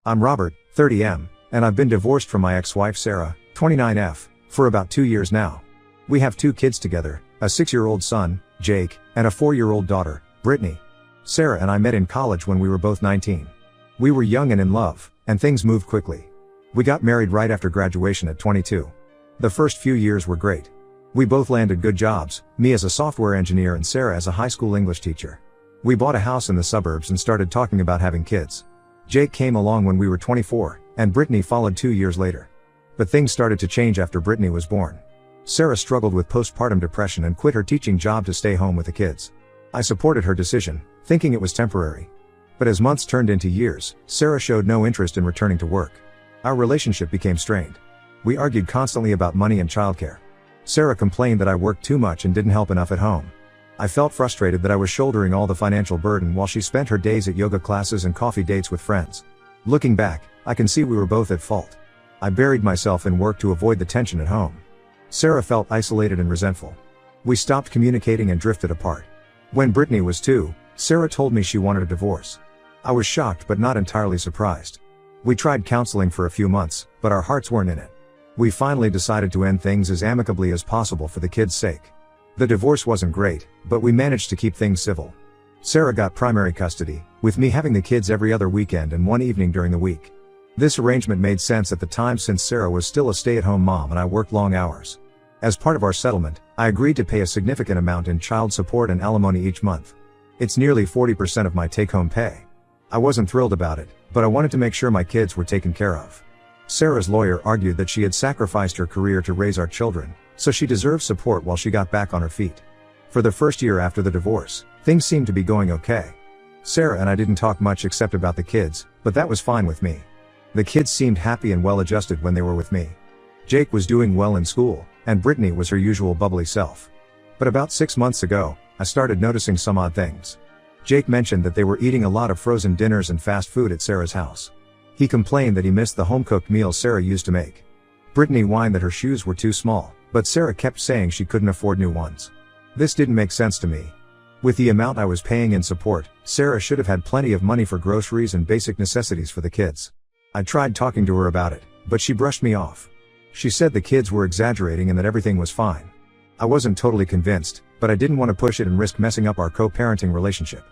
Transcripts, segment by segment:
I'm Robert, 30M, and I've been divorced from my ex-wife Sarah, 29F, for about 2 years now. We have 2 kids together, a 6-year-old son, Jake, and a 4-year-old daughter, Brittany. Sarah and I met in college when we were both 19. We were young and in love, and things moved quickly. We got married right after graduation at 22. The first few years were great. We both landed good jobs, me as a software engineer and Sarah as a high school English teacher. We bought a house in the suburbs and started talking about having kids. Jake came along when we were 24, and Brittany followed 2 years later. But things started to change after Brittany was born. Sarah struggled with postpartum depression and quit her teaching job to stay home with the kids. I supported her decision, thinking it was temporary. But as months turned into years, Sarah showed no interest in returning to work. Our relationship became strained. We argued constantly about money and childcare. Sarah complained that I worked too much and didn't help enough at home. I felt frustrated that I was shouldering all the financial burden while she spent her days at yoga classes and coffee dates with friends. Looking back, I can see we were both at fault. I buried myself in work to avoid the tension at home. Sarah felt isolated and resentful. We stopped communicating and drifted apart. When Brittany was 2, Sarah told me she wanted a divorce. I was shocked but not entirely surprised. We tried counseling for a few months, but our hearts weren't in it. We finally decided to end things as amicably as possible for the kids' sake. The divorce wasn't great, but we managed to keep things civil. Sarah got primary custody, with me having the kids every other weekend and one evening during the week. This arrangement made sense at the time since Sarah was still a stay-at-home mom and I worked long hours. As part of our settlement, I agreed to pay a significant amount in child support and alimony each month. It's nearly 40% of my take-home pay. I wasn't thrilled about it, but I wanted to make sure my kids were taken care of. Sarah's lawyer argued that she had sacrificed her career to raise our children, so she deserved support while she got back on her feet. For the first year after the divorce, things seemed to be going okay. Sarah and I didn't talk much except about the kids, but that was fine with me. The kids seemed happy and well-adjusted when they were with me. Jake was doing well in school, and Brittany was her usual bubbly self. But about 6 months ago, I started noticing some odd things. Jake mentioned that they were eating a lot of frozen dinners and fast food at Sarah's house. He complained that he missed the home-cooked meals Sarah used to make. Brittany whined that her shoes were too small, but Sarah kept saying she couldn't afford new ones. This didn't make sense to me. With the amount I was paying in support, Sarah should have had plenty of money for groceries and basic necessities for the kids. I tried talking to her about it, but she brushed me off. She said the kids were exaggerating and that everything was fine. I wasn't totally convinced, but I didn't want to push it and risk messing up our co-parenting relationship.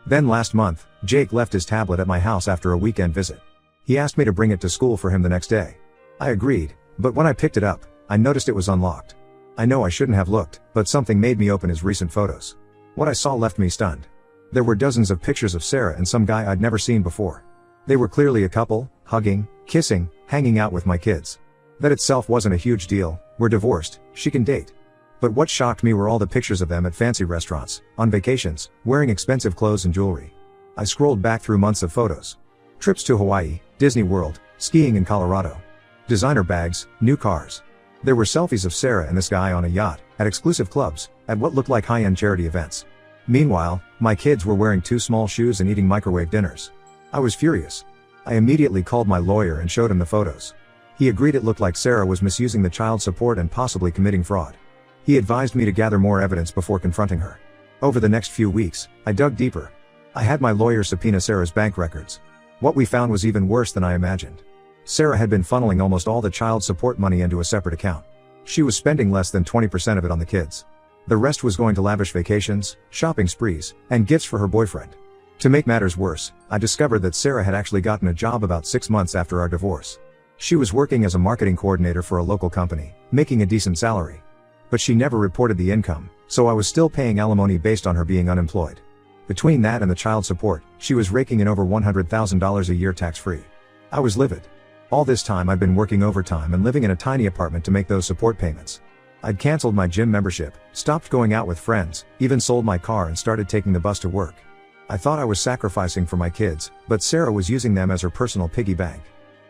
Then last month, Jake left his tablet at my house after a weekend visit. He asked me to bring it to school for him the next day. I agreed, but when I picked it up, I noticed it was unlocked. I know I shouldn't have looked, but something made me open his recent photos. What I saw left me stunned. There were dozens of pictures of Sarah and some guy I'd never seen before. They were clearly a couple, hugging, kissing, hanging out with my kids. That itself wasn't a huge deal. We're divorced, she can date. But what shocked me were all the pictures of them at fancy restaurants, on vacations, wearing expensive clothes and jewelry. I scrolled back through months of photos. Trips to Hawaii, Disney World, skiing in Colorado. Designer bags, new cars. There were selfies of Sarah and this guy on a yacht, at exclusive clubs, at what looked like high-end charity events. Meanwhile, my kids were wearing too small shoes and eating microwave dinners. I was furious. I immediately called my lawyer and showed him the photos. He agreed it looked like Sarah was misusing the child support and possibly committing fraud. He advised me to gather more evidence before confronting her. Over the next few weeks, I dug deeper. I had my lawyer subpoena Sarah's bank records. What we found was even worse than I imagined. Sarah had been funneling almost all the child support money into a separate account. She was spending less than 20% of it on the kids. The rest was going to lavish vacations, shopping sprees, and gifts for her boyfriend. To make matters worse, I discovered that Sarah had actually gotten a job about 6 months after our divorce. She was working as a marketing coordinator for a local company, making a decent salary. But she never reported the income, so I was still paying alimony based on her being unemployed. Between that and the child support, she was raking in over $100,000 a year tax-free. I was livid. All this time I'd been working overtime and living in a tiny apartment to make those support payments. I'd canceled my gym membership, stopped going out with friends, even sold my car and started taking the bus to work. I thought I was sacrificing for my kids, but Sarah was using them as her personal piggy bank.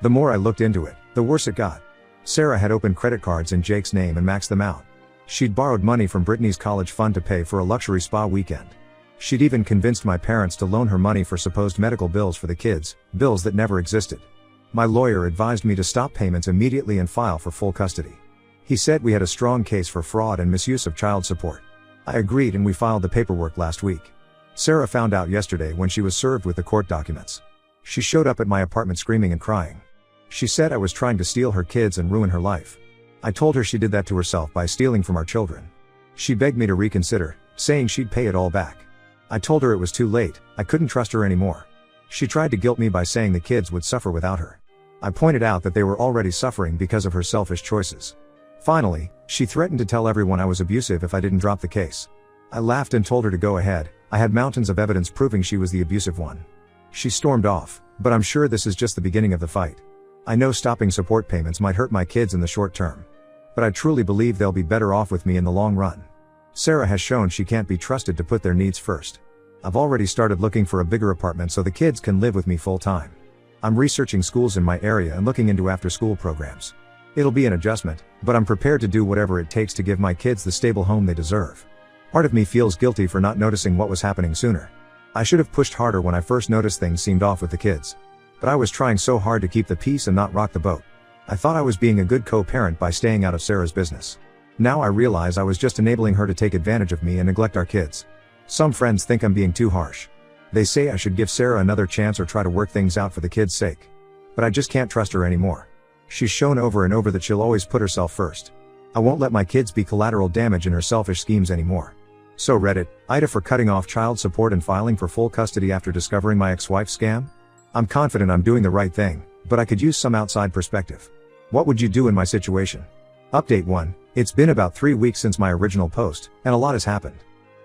The more I looked into it, the worse it got. Sarah had opened credit cards in Jake's name and maxed them out. She'd borrowed money from Brittany's college fund to pay for a luxury spa weekend. She'd even convinced my parents to loan her money for supposed medical bills for the kids, bills that never existed. My lawyer advised me to stop payments immediately and file for full custody. He said we had a strong case for fraud and misuse of child support. I agreed and we filed the paperwork last week. Sarah found out yesterday when she was served with the court documents. She showed up at my apartment screaming and crying. She said I was trying to steal her kids and ruin her life. I told her she did that to herself by stealing from our children. She begged me to reconsider, saying she'd pay it all back. I told her it was too late, I couldn't trust her anymore. She tried to guilt me by saying the kids would suffer without her. I pointed out that they were already suffering because of her selfish choices. Finally, she threatened to tell everyone I was abusive if I didn't drop the case. I laughed and told her to go ahead. I had mountains of evidence proving she was the abusive one. She stormed off, but I'm sure this is just the beginning of the fight. I know stopping support payments might hurt my kids in the short term. But I truly believe they'll be better off with me in the long run. Sarah has shown she can't be trusted to put their needs first. I've already started looking for a bigger apartment so the kids can live with me full time. I'm researching schools in my area and looking into after-school programs. It'll be an adjustment, but I'm prepared to do whatever it takes to give my kids the stable home they deserve. Part of me feels guilty for not noticing what was happening sooner. I should have pushed harder when I first noticed things seemed off with the kids. But I was trying so hard to keep the peace and not rock the boat. I thought I was being a good co-parent by staying out of Sarah's business. Now I realize I was just enabling her to take advantage of me and neglect our kids. Some friends think I'm being too harsh. They say I should give Sarah another chance or try to work things out for the kids' sake. But I just can't trust her anymore. She's shown over and over that she'll always put herself first. I won't let my kids be collateral damage in her selfish schemes anymore. So Reddit, Ida for cutting off child support and filing for full custody after discovering my ex-wife's scam? I'm confident I'm doing the right thing, but I could use some outside perspective. What would you do in my situation? Update 1. It's been about 3 weeks since my original post, and a lot has happened.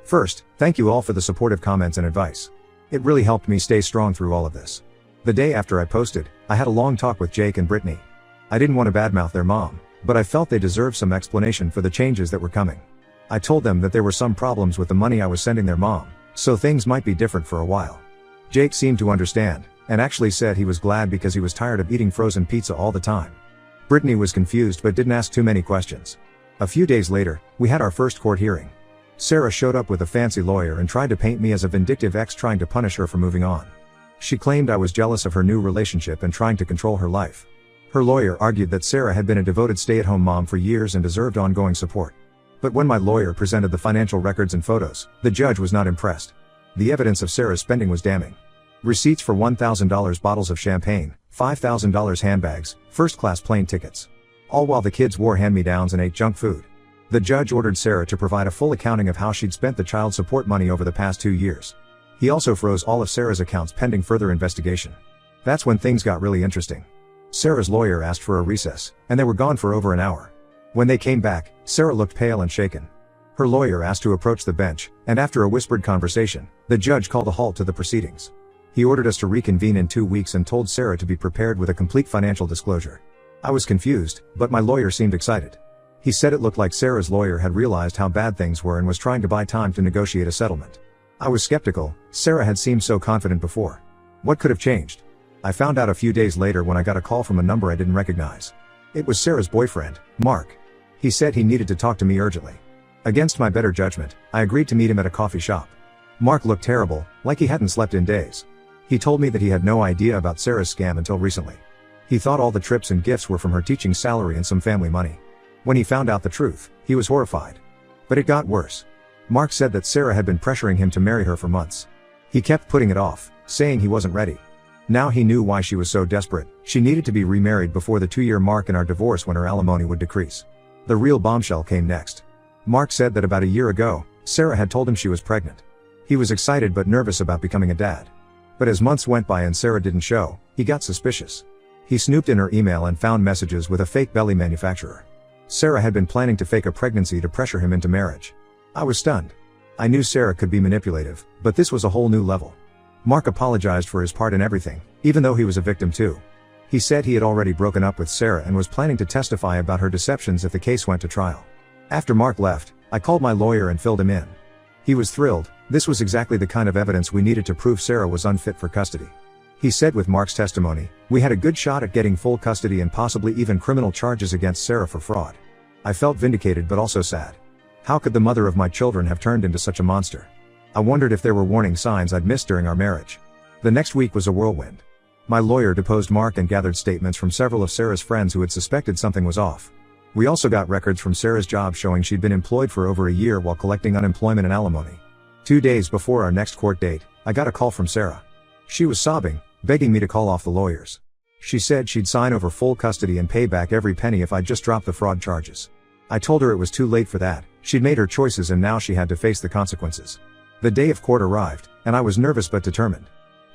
First, thank you all for the supportive comments and advice. It really helped me stay strong through all of this. The day after I posted, I had a long talk with Jake and Brittany. I didn't want to badmouth their mom, but I felt they deserved some explanation for the changes that were coming. I told them that there were some problems with the money I was sending their mom, so things might be different for a while. Jake seemed to understand, and actually said he was glad because he was tired of eating frozen pizza all the time. Brittany was confused but didn't ask too many questions. A few days later, we had our first court hearing. Sarah showed up with a fancy lawyer and tried to paint me as a vindictive ex trying to punish her for moving on. She claimed I was jealous of her new relationship and trying to control her life. Her lawyer argued that Sarah had been a devoted stay-at-home mom for years and deserved ongoing support. But when my lawyer presented the financial records and photos, the judge was not impressed. The evidence of Sarah's spending was damning. Receipts for $1,000 bottles of champagne, $5,000 handbags, first-class plane tickets. All while the kids wore hand-me-downs and ate junk food. The judge ordered Sarah to provide a full accounting of how she'd spent the child support money over the past 2 years. He also froze all of Sarah's accounts pending further investigation. That's when things got really interesting. Sarah's lawyer asked for a recess, and they were gone for over an hour. When they came back, Sarah looked pale and shaken. Her lawyer asked to approach the bench, and after a whispered conversation, the judge called a halt to the proceedings. He ordered us to reconvene in 2 weeks and told Sarah to be prepared with a complete financial disclosure. I was confused, but my lawyer seemed excited. He said it looked like Sarah's lawyer had realized how bad things were and was trying to buy time to negotiate a settlement. I was skeptical. Sarah had seemed so confident before. What could have changed? I found out a few days later when I got a call from a number I didn't recognize. It was Sarah's boyfriend, Mark. He said he needed to talk to me urgently. Against my better judgment, I agreed to meet him at a coffee shop. Mark looked terrible, like he hadn't slept in days. He told me that he had no idea about Sarah's scam until recently. He thought all the trips and gifts were from her teaching salary and some family money. When he found out the truth, he was horrified. But it got worse. Mark said that Sarah had been pressuring him to marry her for months. He kept putting it off, saying he wasn't ready. Now he knew why she was so desperate. She needed to be remarried before the 2-year mark in our divorce when her alimony would decrease. The real bombshell came next. Mark said that about a year ago, Sarah had told him she was pregnant. He was excited but nervous about becoming a dad. But as months went by and Sarah didn't show, he got suspicious. He snooped in her email and found messages with a fake belly manufacturer. Sarah had been planning to fake a pregnancy to pressure him into marriage. I was stunned. I knew Sarah could be manipulative, but this was a whole new level. Mark apologized for his part in everything, even though he was a victim too. He said he had already broken up with Sarah and was planning to testify about her deceptions if the case went to trial. After Mark left, I called my lawyer and filled him in. He was thrilled. This was exactly the kind of evidence we needed to prove Sarah was unfit for custody. He said with Mark's testimony, we had a good shot at getting full custody and possibly even criminal charges against Sarah for fraud. I felt vindicated but also sad. How could the mother of my children have turned into such a monster? I wondered if there were warning signs I'd missed during our marriage. The next week was a whirlwind. My lawyer deposed Mark and gathered statements from several of Sarah's friends who had suspected something was off. We also got records from Sarah's job showing she'd been employed for over a year while collecting unemployment and alimony. 2 days before our next court date, I got a call from Sarah. She was sobbing, begging me to call off the lawyers. She said she'd sign over full custody and pay back every penny if I just dropped the fraud charges. I told her it was too late for that, she'd made her choices and now she had to face the consequences. The day of court arrived, and I was nervous but determined.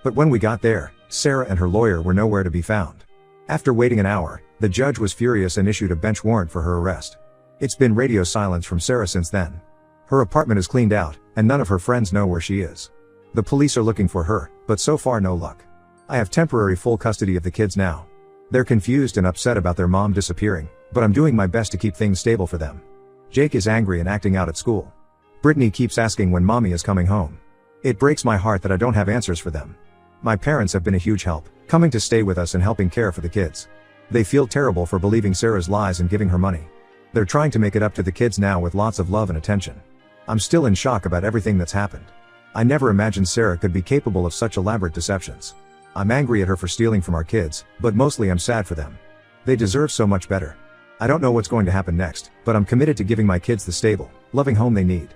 But when we got there, Sarah and her lawyer were nowhere to be found. After waiting an hour, the judge was furious and issued a bench warrant for her arrest. It's been radio silence from Sarah since then. Her apartment is cleaned out, and none of her friends know where she is. The police are looking for her, but so far no luck. I have temporary full custody of the kids now. They're confused and upset about their mom disappearing, but I'm doing my best to keep things stable for them. Jake is angry and acting out at school. Brittany keeps asking when mommy is coming home. It breaks my heart that I don't have answers for them. My parents have been a huge help, coming to stay with us and helping care for the kids. They feel terrible for believing Sarah's lies and giving her money. They're trying to make it up to the kids now with lots of love and attention. I'm still in shock about everything that's happened. I never imagined Sarah could be capable of such elaborate deceptions. I'm angry at her for stealing from our kids, but mostly I'm sad for them. They deserve so much better. I don't know what's going to happen next, but I'm committed to giving my kids the stable, loving home they need.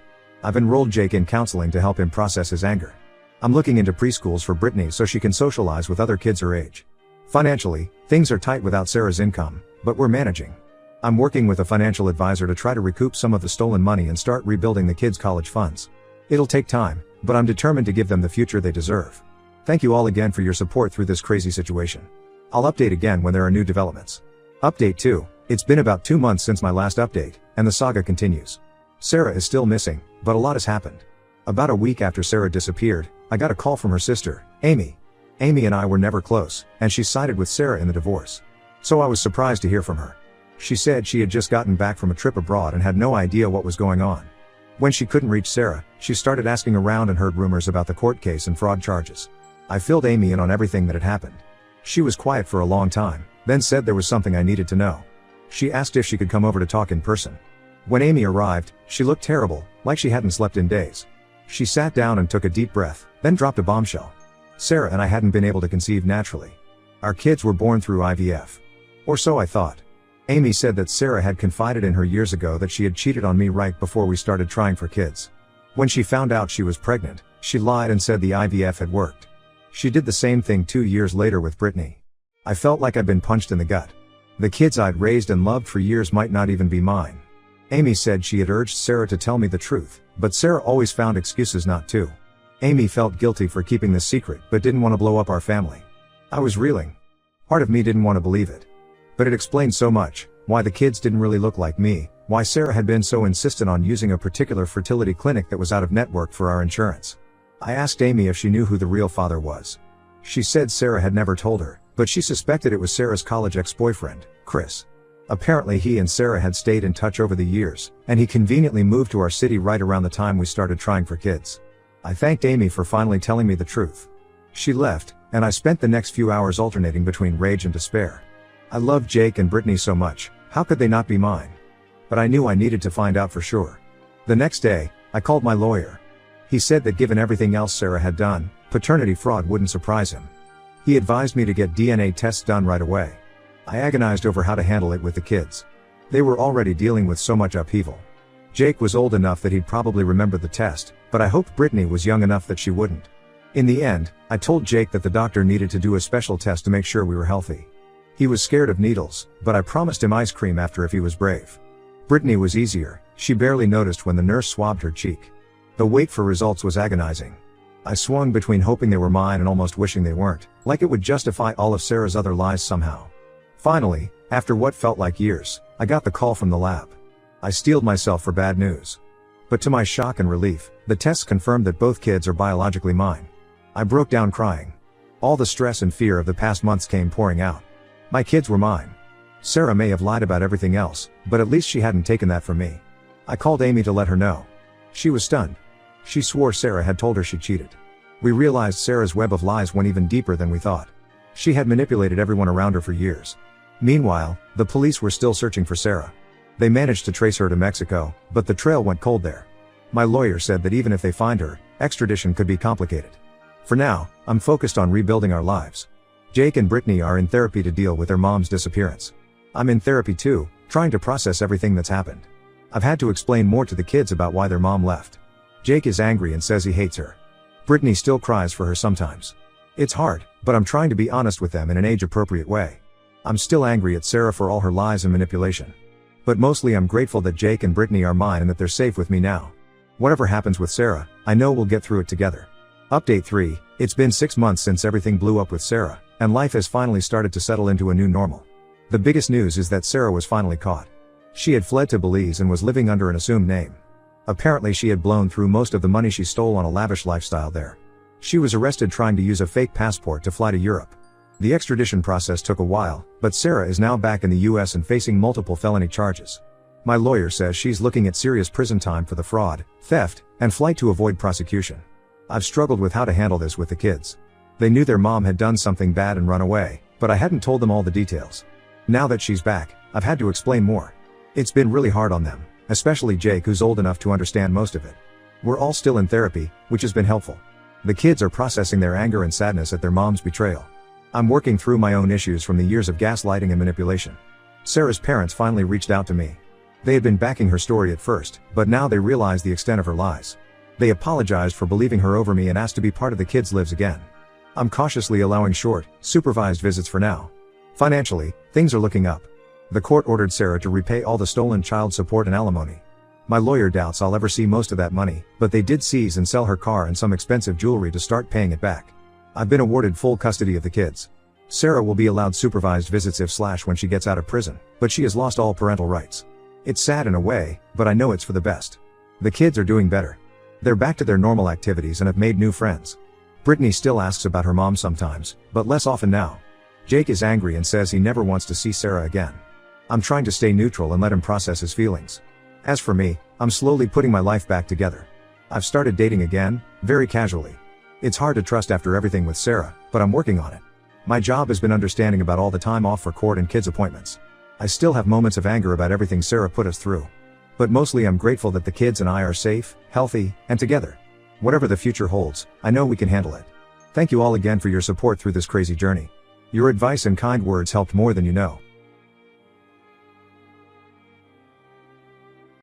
I've enrolled Jake in counseling to help him process his anger. I'm looking into preschools for Brittany so she can socialize with other kids her age. Financially, things are tight without Sarah's income, but we're managing. I'm working with a financial advisor to try to recoup some of the stolen money and start rebuilding the kids' college funds. It'll take time, but I'm determined to give them the future they deserve. Thank you all again for your support through this crazy situation. I'll update again when there are new developments. Update 2. It's been about 2 months since my last update, and the saga continues. Sarah is still missing, but a lot has happened. About a week after Sarah disappeared, I got a call from her sister, Amy. Amy and I were never close, and she sided with Sarah in the divorce. So I was surprised to hear from her. She said she had just gotten back from a trip abroad and had no idea what was going on. When she couldn't reach Sarah, she started asking around and heard rumors about the court case and fraud charges. I filled Amy in on everything that had happened. She was quiet for a long time, then said there was something I needed to know. She asked if she could come over to talk in person. When Amy arrived, she looked terrible, like she hadn't slept in days. She sat down and took a deep breath, then dropped a bombshell. Sarah and I hadn't been able to conceive naturally. Our kids were born through IVF. Or so I thought. Amy said that Sarah had confided in her years ago that she had cheated on me right before we started trying for kids. When she found out she was pregnant, she lied and said the IVF had worked. She did the same thing 2 years later with Brittany. I felt like I'd been punched in the gut. The kids I'd raised and loved for years might not even be mine. Amy said she had urged Sarah to tell me the truth, but Sarah always found excuses not to. Amy felt guilty for keeping this secret but didn't want to blow up our family. I was reeling. Part of me didn't want to believe it. But it explained so much, why the kids didn't really look like me, why Sarah had been so insistent on using a particular fertility clinic that was out of network for our insurance. I asked Amy if she knew who the real father was. She said Sarah had never told her, but she suspected it was Sarah's college ex-boyfriend, Chris. Apparently he and Sarah had stayed in touch over the years, and he conveniently moved to our city right around the time we started trying for kids. I thanked Amy for finally telling me the truth. She left, and I spent the next few hours alternating between rage and despair. I loved Jake and Brittany so much, how could they not be mine? But I knew I needed to find out for sure. The next day, I called my lawyer. He said that given everything else Sarah had done, paternity fraud wouldn't surprise him. He advised me to get DNA tests done right away. I agonized over how to handle it with the kids. They were already dealing with so much upheaval. Jake was old enough that he'd probably remember the test, but I hoped Brittany was young enough that she wouldn't. In the end, I told Jake that the doctor needed to do a special test to make sure we were healthy. He was scared of needles, but I promised him ice cream after if he was brave. Brittany was easier, she barely noticed when the nurse swabbed her cheek. The wait for results was agonizing. I swung between hoping they were mine and almost wishing they weren't, like it would justify all of Sarah's other lies somehow. Finally, after what felt like years, I got the call from the lab. I steeled myself for bad news. But to my shock and relief, the tests confirmed that both kids are biologically mine. I broke down crying. All the stress and fear of the past months came pouring out. My kids were mine. Sarah may have lied about everything else, but at least she hadn't taken that from me. I called Amy to let her know. She was stunned. She swore Sarah had told her she cheated. We realized Sarah's web of lies went even deeper than we thought. She had manipulated everyone around her for years. Meanwhile, the police were still searching for Sarah. They managed to trace her to Mexico, but the trail went cold there. My lawyer said that even if they find her, extradition could be complicated. For now, I'm focused on rebuilding our lives. Jake and Brittany are in therapy to deal with their mom's disappearance. I'm in therapy too, trying to process everything that's happened. I've had to explain more to the kids about why their mom left. Jake is angry and says he hates her. Brittany still cries for her sometimes. It's hard, but I'm trying to be honest with them in an age-appropriate way. I'm still angry at Sarah for all her lies and manipulation. But mostly I'm grateful that Jake and Brittany are mine and that they're safe with me now. Whatever happens with Sarah, I know we'll get through it together. Update 3, it's been 6 months since everything blew up with Sarah, and life has finally started to settle into a new normal. The biggest news is that Sarah was finally caught. She had fled to Belize and was living under an assumed name. Apparently she had blown through most of the money she stole on a lavish lifestyle there. She was arrested trying to use a fake passport to fly to Europe. The extradition process took a while, but Sarah is now back in the US and facing multiple felony charges. My lawyer says she's looking at serious prison time for the fraud, theft, and flight to avoid prosecution. I've struggled with how to handle this with the kids. They knew their mom had done something bad and run away, but I hadn't told them all the details. Now that she's back, I've had to explain more. It's been really hard on them, especially Jake, who's old enough to understand most of it. We're all still in therapy, which has been helpful. The kids are processing their anger and sadness at their mom's betrayal. I'm working through my own issues from the years of gaslighting and manipulation. Sarah's parents finally reached out to me. They had been backing her story at first, but now they realize the extent of her lies. They apologized for believing her over me and asked to be part of the kids' lives again. I'm cautiously allowing short, supervised visits for now. Financially, things are looking up. The court ordered Sarah to repay all the stolen child support and alimony. My lawyer doubts I'll ever see most of that money, but they did seize and sell her car and some expensive jewelry to start paying it back. I've been awarded full custody of the kids. Sarah will be allowed supervised visits when she gets out of prison, but she has lost all parental rights. It's sad in a way, but I know it's for the best. The kids are doing better. They're back to their normal activities and have made new friends. Brittany still asks about her mom sometimes, but less often now. Jake is angry and says he never wants to see Sarah again. I'm trying to stay neutral and let him process his feelings. As for me, I'm slowly putting my life back together. I've started dating again, very casually. It's hard to trust after everything with Sarah, but I'm working on it. My job has been understanding about all the time off for court and kids' appointments. I still have moments of anger about everything Sarah put us through. But mostly I'm grateful that the kids and I are safe, healthy, and together. Whatever the future holds, I know we can handle it. Thank you all again for your support through this crazy journey. Your advice and kind words helped more than you know.